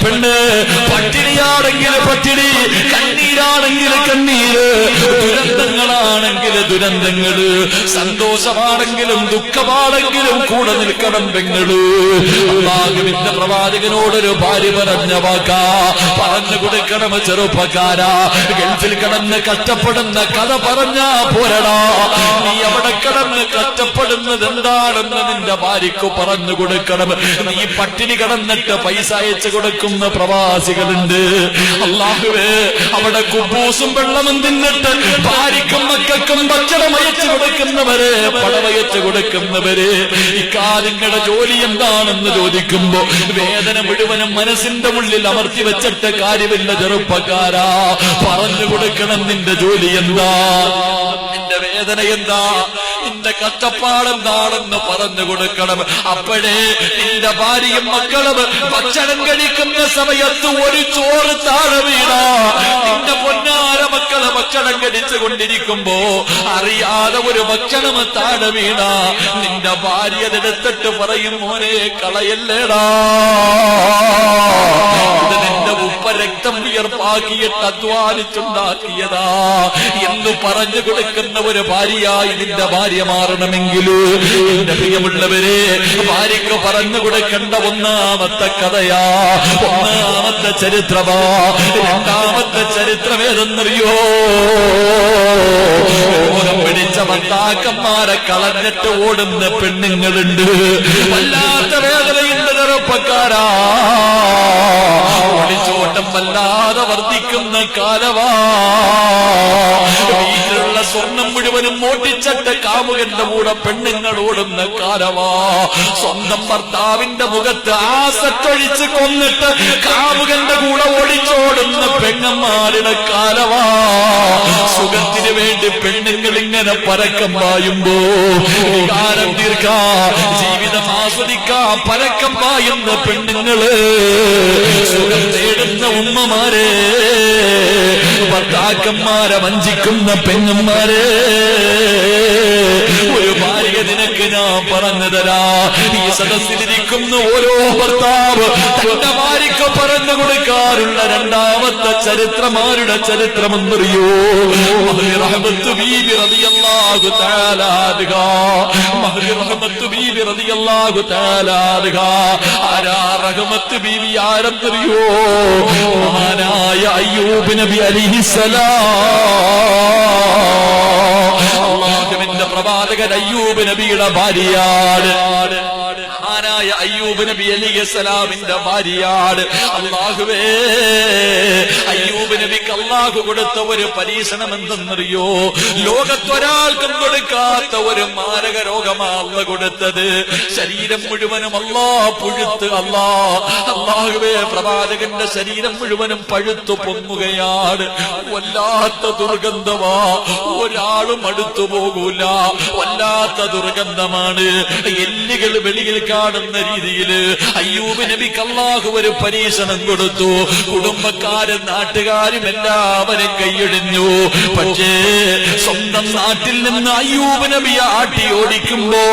പെണ്ണ്, പട്ടിണിയാണെങ്കിൽ പട്ടിണി, കണ്ണീരാണെങ്കിൽ കണ്ണീര്, ദുരന്തങ്ങളാണെങ്കിൽ ദുരന്തങ്ങള്, സന്തോഷമാണെങ്കിലും ദുഃഖമാണെങ്കിലും കൂടെ നിൽക്കണം പെങ്ങള്. അല്ലാഹുവിന്റെ പ്രവാചകനോടൊരു ഭാര്യ പറഞ്ഞ വാക്കാ, പറഞ്ഞു കൊടുക്കണം ചെറുപ്പക്കാരാ. ഗൾഫിൽ കിടന്ന് കഷ്ടപ്പെടുന്ന കഥ പറഞ്ഞാ പോരടാ, നീ അവിടെ കിടന്ന് കഷ്ടപ്പെടുന്നത് എന്താണെന്ന് നിന്റെ ഭാര്യക്ക് പറഞ്ഞു കൊടുക്കണം. നീ പട്ടിണി കിടന്നിട്ട് പൈസ അയച്ചു കൊടുക്കുന്ന പ്രവാസികളുണ്ട്. അല്ലാഹുവേ, അവിടെ കുബൂസും വെള്ളവും തിന്നിട്ട് ഭാര്യക്കും മക്കൾക്കും ഭക്ഷണം അയച്ചു കൊടുക്കുന്നവര്, പണമയച്ചു കൊടുക്കുന്നവര്, ഇക്കാര്യങ്ങളുടെ ജോലി എന്താണെന്ന് ചോദിക്കുമ്പോ വേദന മുഴുവനും മനസ്സിന്റെ ഉള്ളിൽ അമർത്തി വെച്ചിട്ട് കാര്യമില്ല ചെറുപ്പക്കാരാ. പറഞ്ഞു കൊടുക്കണം നിന്റെ ജോലി എന്താ, നിന്റെ വേദന എന്താ, നിന്റെ കഷ്ടപ്പാടെന്താണെന്ന് പറഞ്ഞു കൊടുക്കണം. അപ്പോഴേ നിന്റെ ഭാര്യയും മക്കളും ഭക്ഷണം കഴിക്കുന്ന സമയത്ത് ഒരു ചോറ് താഴെ വീണാ, നിന്റെ പൊന്നാര മക്കള് ഭക്ഷണം കഴിച്ചു കൊണ്ടിരിക്കുമ്പോ അറിയാതെ ഒരു ഭക്ഷണം താഴെ വീണാ, നിന്റെ ഭാര്യ അതെടുത്തിട്ട് പറയും, മോനെ കളയല്ലേടാ, ഇത് നിന്റെ ഉപ്പ രക്തം വിയർപ്പാക്കിയിട്ട് അധ്വാനിച്ചുണ്ടാക്കിയതാ എന്ന് പറഞ്ഞു കൊടുക്കുന്ന ഒരു ഭാര്യയായി നിന്റെ ഭാര്യ മാറണമെങ്കിൽ എന്റെ പ്രിയമുള്ളവരെ, ഭാര്യക്ക് പറഞ്ഞു കൊടുക്കേണ്ട ഒന്നാമത്തെ കഥയാ, ഒന്നാമത്തെ ചരിത്രമാ. രണ്ടാമത്തെ ചരിത്രം ഏതെന്നറിയോ? രോഗം പിടിച്ച ഭർത്താക്കന്മാരെ കളഞ്ഞിട്ട് ഓടുന്ന പെണ്ണുങ്ങളുണ്ട്. വല്ലാത്ത വേദനയുണ്ട് ചെറുപ്പക്കാരാ. ഒളിച്ചോട്ടം വല്ലാതെ വർദ്ധിക്കുന്ന കാലവാ. വീട്ടിലുള്ള സ്വർണം മുഴുവനും മോട്ടിച്ചിട്ട് കാമുകന്റെ കൂടെ പെണ്ണുങ്ങൾ ഓടുന്ന കാലവാ. സ്വന്തം ഭർത്താവിന്റെ മുഖത്ത് ആസറ്റൊഴിച്ച് കൊന്നിട്ട് കാമുകന്റെ കൂടെ ഓടിച്ചോടുന്ന പെണ്ണന്മാരുടെ കാലവാ. സുഖത്തിന് വേണ്ടി പെണ്ണുങ്ങൾ ഇങ്ങനെ പരക്കം പായുമ്പോ കാലം തീർക്കാ, ജീവിതം ആസ്വദിക്കാ പരക്കം പായുന്ന പെണ്ണുങ്ങള്, സുഖം തേടുന്ന ഉമ്മമാരെ, ഭർത്താക്കന്മാരെ വഞ്ചിക്കുന്ന പെണ്ണന്മാരെ, ഒരു ഭാര്യ നിനക്ക് ഞാൻ പറഞ്ഞു തരാ. ഈ സദസ്സിലിരിക്കുന്ന ഓരോ ഭർത്താവ് തന്റെ ഭാര്യക്ക് പറഞ്ഞു കൊടുക്കാറുള്ള രണ്ടാമത്തെ ചരിത്രമാരുടെ ചരിത്രമെന്നറിയോ? റഹ്മത്ത് ബീബി റളിയല്ലാഹു തആല അൻഹാ. റഹ്മത്ത് ബീബി റളിയല്ലാഹു തആല അൻഹാ. ആരാ റഹ്മത്ത് ബീബി? ആരെന്നറിയോ? മഹാനായ അയ്യൂബ് നബി അലൈഹിസ്സലാം. അല്ലാഹുവിന്റെ പ്രവാചകൻ അയ്യൂബ് നബിയുടെ ഭാര്യയാണ്. മഹാനായ അയ്യൂബ് നബി അലൈഹിസ്സലാമിന്റെ ഭാര്യയാണ്. അല്ലാഹുവേ, അയ്യൂബ് നബിക്ക് അല്ലാഹു കൊടുത്ത ഒരു പരീക്ഷണം എന്തെന്നറിയോ? ലോകത്തൊരാൾക്കും കൊടുക്കാത്ത ഒരു മാരക രോഗമാണ് അല്ലാഹു കൊടുത്തത്. ശരീരം മുഴുവനും പുഴുത്ത് അല്ലാഹുവേ, പ്രവാചകന്റെ ശരീരം മുഴുവനും പഴുത്തു പൊങ്ങുകയാണ്. വല്ലാത്ത ദുർഗന്ധമാ, ഒരാളും അടുത്തു പോകൂല. വല്ലാത്ത ദുർഗന്ധമാണ്. എല്ലുകൾ വെളിയിൽ കാണുന്ന രീതിയില് അയ്യൂബ് നബിക്ക് അല്ലാഹു ഒരു പരീക്ഷണം കൊടുത്തു. കുടുംബക്കാരും നാട്ടുകാരും എല്ലാവരും കൈയൊഴിഞ്ഞു. പക്ഷേ സ്വന്തം നാട്ടിൽ നിന്ന് അയ്യൂബ് നബിയെ ആട്ടി ഓടിക്കുമ്പോ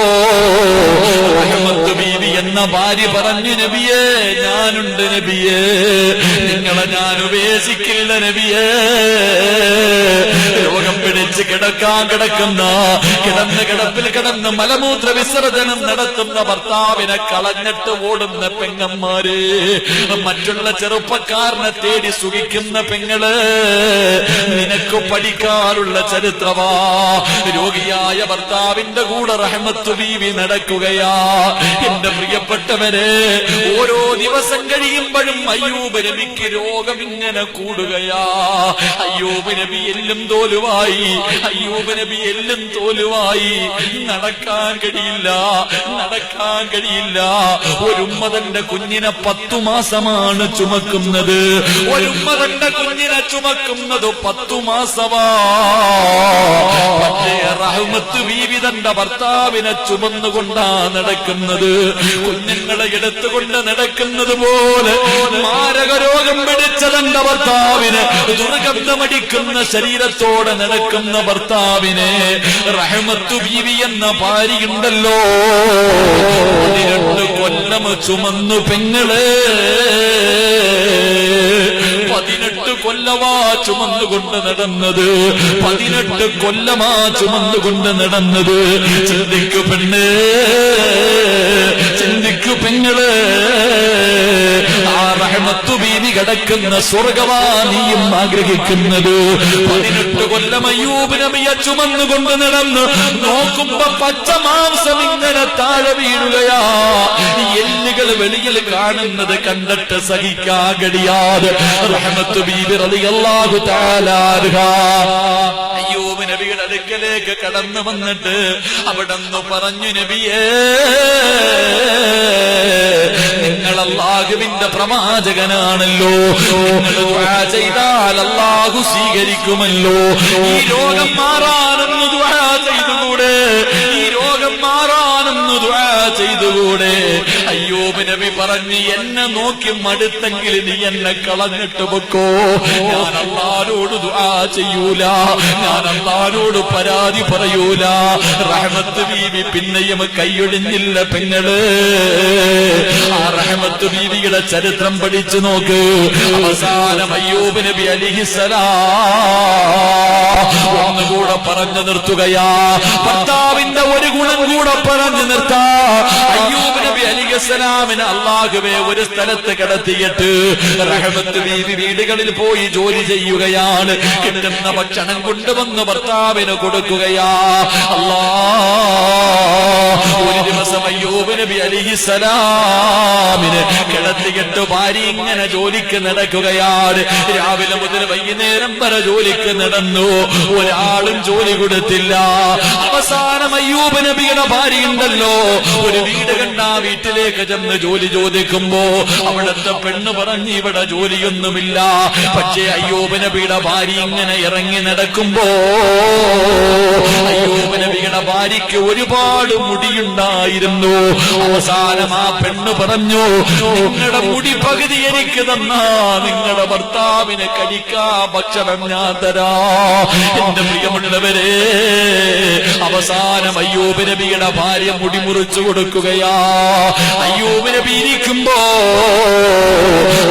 റഹ്മത്ത് ബീവി എന്ന ഭാര്യ പറഞ്ഞു, നബിയേ, ഞാനുണ്ട് നബിയേ, നിങ്ങളെ ഞാൻ ഉപേക്ഷിക്കില്ല നബിയേ. രോഗം പിടിച്ച് കിടക്കുന്ന കിടപ്പിൽ കിടന്ന് മലമൂത്ര വിസർജനം നടത്തുന്ന ഭർത്താവിനെ കളഞ്ഞിട്ട് ഓടുന്ന പെങ്ങന്മാര്, മറ്റുള്ള ചെറുപ്പക്കാരനെ തേടി സുഖിക്കുന്ന പെങ്ങള്, നിനക്ക് പഠിക്കാനുള്ള ചരിത്രമാ. രോഗിയായ ഭർത്താവിന്റെ കൂടെ റഹ്മത്ത് ബീവി നടക്കുകയാ. എന്റെ പ്രിയപ്പെട്ടവരെ, ഓരോ ദിവസം കഴിയുമ്പോഴും അയ്യൂബ് നബിക്ക് രോഗം ഇങ്ങനെ കൂടുകയാ. അയ്യൂബ് നബി എല്ലും തോലുവായി, അയ്യൂബ് നബി എല്ലും തോലുവായി. നടക്കാൻ കഴിയില്ല. ഒരുമ്മ തന്റെ കുഞ്ഞിനെ 10 മാസമാണ് ചുമക്കുന്നത്. ഒരുമ്മ തന്റെ കുഞ്ഞിനെ ചുമക്കുന്നത് 10 മാസമാ. പക്ഷേ റഹ്മത്ത് ബീവി തന്റെ ഭർത്താവിനെ ചുമന്നുകൊണ്ടാ നടക്കുന്നത്. കുഞ്ഞുങ്ങളെ എടുത്തുകൊണ്ട് നടക്കുന്നത് പോലെ മാരക രോഗം പിടിച്ച തന്റെ ഭർത്താവിന്, ദുർഗന്ധമടിക്കുന്ന ശരീരത്തോടെ നടക്കുന്ന ഭർത്താവിനെ റഹ്മത്ത് ബീവി എന്ന ഭാര്യയുണ്ടല്ലോ, 12 കൊല്ലം ചുമന്നു പെങ്ങളെ. കൊല്ലമാ ചുമന്നുകൊണ്ട് നടന്നത്, 18 കൊല്ലമാ ചുമന്നുകൊണ്ട് നടന്നത്. ചിന്തിക്കു പെണ്ണ്, ചിന്തിക്കു പെങ്ങള്, ആ റഹ്മത്തു ബീവി കിടക്കുന്ന സ്വർഗമാ നീയും ആഗ്രഹിക്കുന്നത്. 18 കൊല്ലം അയ്യൂബ് നബിയെ ചുമന്നുകൊണ്ട് നടന്നു. നോക്കുമ്പോ പച്ച മാംസം ഇങ്ങനെ താഴെ വീഴുകയാ. എല്ലുകൾ വെളിയിൽ കാണുന്നത് കണ്ടിട്ട് സഹിക്കാൻ കഴിയാതെ റഹ്മത്തു ബീവി റളിയല്ലാഹു തആല അൻഹാ അയ്യൂബ് നബിയുടെ അടുക്കലേക്ക് കടന്നു വന്നിട്ട് അവിടെന്ന് പറഞ്ഞു, നബിയേ, നിങ്ങൾ അല്ലാഹുവിന്റെ പ്രവാചകനാണല്ലോ, നിങ്ങൾ ദുആ ചെയ്താൽ അല്ലാഹു സ്വീകരിക്കുമല്ലോ. ഈ രോഗം മാറാനൊന്ന് ദുആ ചെയ്തുകൂടെ? ഈ രോഗം മാറാനൊന്ന് ദുആ ചെയ്തുകൂടെ? അയ്യൂബ് നബി പറഞ്ഞു, എന്നെ നോക്കി മടുത്തെങ്കിൽ നീ എന്നെ കളഞ്ഞിട്ട് വെക്കോ. ഞാൻ അല്ലാഹുവോട് ദുആ ചെയ്യൂല, ഞാൻ അല്ലാഹുവോട് പരാതി പറയൂല. റഹ്മത്ത് ബീവി പിന്നെയും കൈയൊഴിഞ്ഞില്ല പെങ്ങള്. ആ റഹ്മത്ത് ബീവിയുടെ ചരിത്രം പഠിച്ചു നോക്ക്. അവസാനം അയ്യൂബ് നബി അലൈഹിസ്സലാം ഒന്നുകൂടെ പറഞ്ഞു നിർത്തുകയാ. ഭർത്താവിന്റെ ഒരു ഗുണം കൂടെ പറഞ്ഞു നിർത്താ. അയ്യൂബ് നബി അലൈഹിസ്സലാമിന് അല്ലാഹുവേ ഒരു സ്ഥലത്ത് കിടത്തിയിട്ട് റഹ്മത്ത് ബീവി വീടുകളിൽ പോയി ജോലി ചെയ്യുകയാണ്. കിട്ടുന്ന ഭക്ഷണം കൊണ്ടുവന്ന് ഭർത്താവിന് കൊടുക്കുകയാ. ഒരു ദിവസം അയ്യൂബ് നബി അലൈഹിസ്സലാമിന് കിടത്തിയിട്ട് ഭാര്യ ഇങ്ങനെ ജോലിക്ക് നടക്കുകയാണ്. രാവിലെ മുതൽ വൈകുന്നേരം വരെ ജോലിക്ക് നടന്നു. ഒരാളും ജോലി കൊടുത്തില്ല. അവസാനം അയ്യൂബ് നബിയുടെ ഭാര്യ ഉണ്ടല്ലോ, ഒരു വീട് കണ്ട ആ വീട്ടിലേക്ക് ചെന്ന് ജോലി ചോദിക്കുമ്പോ അവിടുത്തെ പെണ്ണ് പറഞ്ഞു, ഇവിടെ ജോലിയൊന്നുമില്ല. പക്ഷേ അയ്യൂബ് നബിയുടെ ഭാര്യ ഇങ്ങനെ ഇറങ്ങി നടക്കുമ്പോ അയ്യൂബ് നബിയുടെ ഭാര്യയ്ക്ക് ഒരുപാട് മുടിയുണ്ടായിരുന്നു. അവസാനം ആ പെണ്ണ് പറഞ്ഞു, നിങ്ങളുടെ മുടി പകുതി എനിക്ക് തന്നാ നിങ്ങളുടെ ഭർത്താവിനെ കഴിക്കാ ഭക്ഷണം ഞാൻ തരാ. എന്റെ പ്രിയമുള്ളവരെ, അവസാനം അയ്യൂബ് നബിയുടെ ഭാര്യ മുടി മുറിച്ചു കൊടുക്കുകയാ. അയ്യൂബ് നബി ഇരിക്കുമ്പോ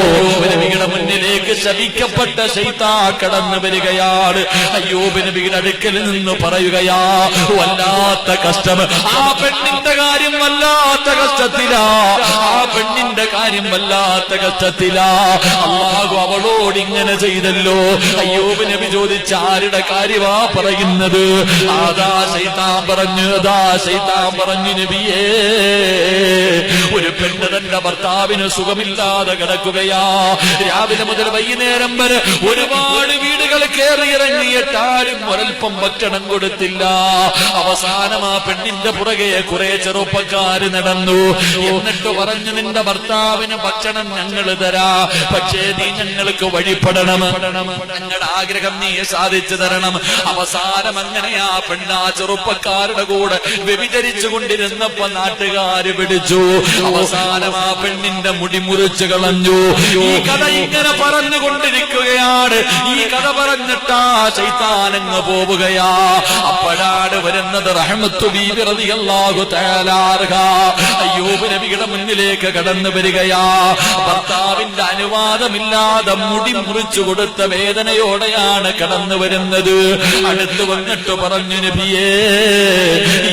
അയ്യൂബ് നബിയുടെ മുന്നിലേക്ക് ശപിക്കപ്പെട്ട ശൈത്താൻ കടന്നു വരികയാണ്. അയ്യൂബ് നബിയുടെ അടുക്കൽ നിന്ന് പറയുകയാ, വല്ലാത്ത കഷ്ടം. ആ പെണ്ണിന്റെ കാര്യം വല്ലാത്ത കഷ്ടത്തിലാ, ആ പെണ്ണിന്റെ കാര്യം വല്ലാത്ത കഷ്ടത്തിലാ. അല്ലാഹു അവളോട് ഇങ്ങനെ ചെയ്തല്ലോ. അയ്യൂബ് നബി ചോദിച്ച ആരുടെ കാര്യമാ പറയുന്നത്? അതാ ശൈത്താൻ പറഞ്ഞു, അതാ ശൈത്താൻ പറഞ്ഞു, നബിയേ, ഒരു പെണ്ണ് തന്റെ ഭർത്താവിന് സുഖമില്ലാതെ കിടക്കുകയാ. രാവിലെ മുതൽ വൈകുന്നേരം വരെ ഒരുപാട് വീടുകൾ കയറിയിറങ്ങിയിട്ട് ആരും ഒരൽപ്പം ഭക്ഷണം കൊടുത്തില്ല. അവസാനം ആ പെണ്ണിന്റെ പുറകെ കുറെ ചെറുപ്പക്കാര് നടന്നു. എന്നിട്ട് പറഞ്ഞു, നിന്റെ ഭർത്താവിന് ഭക്ഷണം ഞങ്ങൾ തരാ, പക്ഷേ നീ ഞങ്ങൾക്ക് വഴിപ്പെടണം, ഞങ്ങളുടെ ആഗ്രഹം നീ സാധിച്ചു തരണം. അവസാനം അങ്ങനെ ആ പെണ്ണ് ആ ചെറുപ്പക്കാരുടെ കൂടെ വ്യഭിചരിച്ചു കൊണ്ടിരുന്നപ്പോ നാട്ടുകാര് പിടിച്ചു. അവസാനം ആ പെണ്ണിന്റെ മുടി മുറിച്ചു കളഞ്ഞു. ഈ കഥ ഇങ്ങനെ പറഞ്ഞുകൊണ്ടിരിക്കുകയാണ്. ഈ കഥ പറഞ്ഞിട്ടാ ശൈത്താനങ്ങ് പോവുകയാ. അപ്പോഴാണ് വരുന്നത് റഹ്മത്തു ബീവി റളിയല്ലാഹു തആല അൻഹാ അയ്യൂബ് നബിയുടെ മുന്നിലേക്ക് കടന്നു വരികയാ. ഭർത്താവിന്റെ അനുവാദമില്ലാതെ മുടി മുറിച്ചു കൊടുത്ത വേദനയോടെയാണ് കടന്നു വരുന്നത്. അടുത്ത് വന്നിട്ട് പറഞ്ഞു, നബിയേ,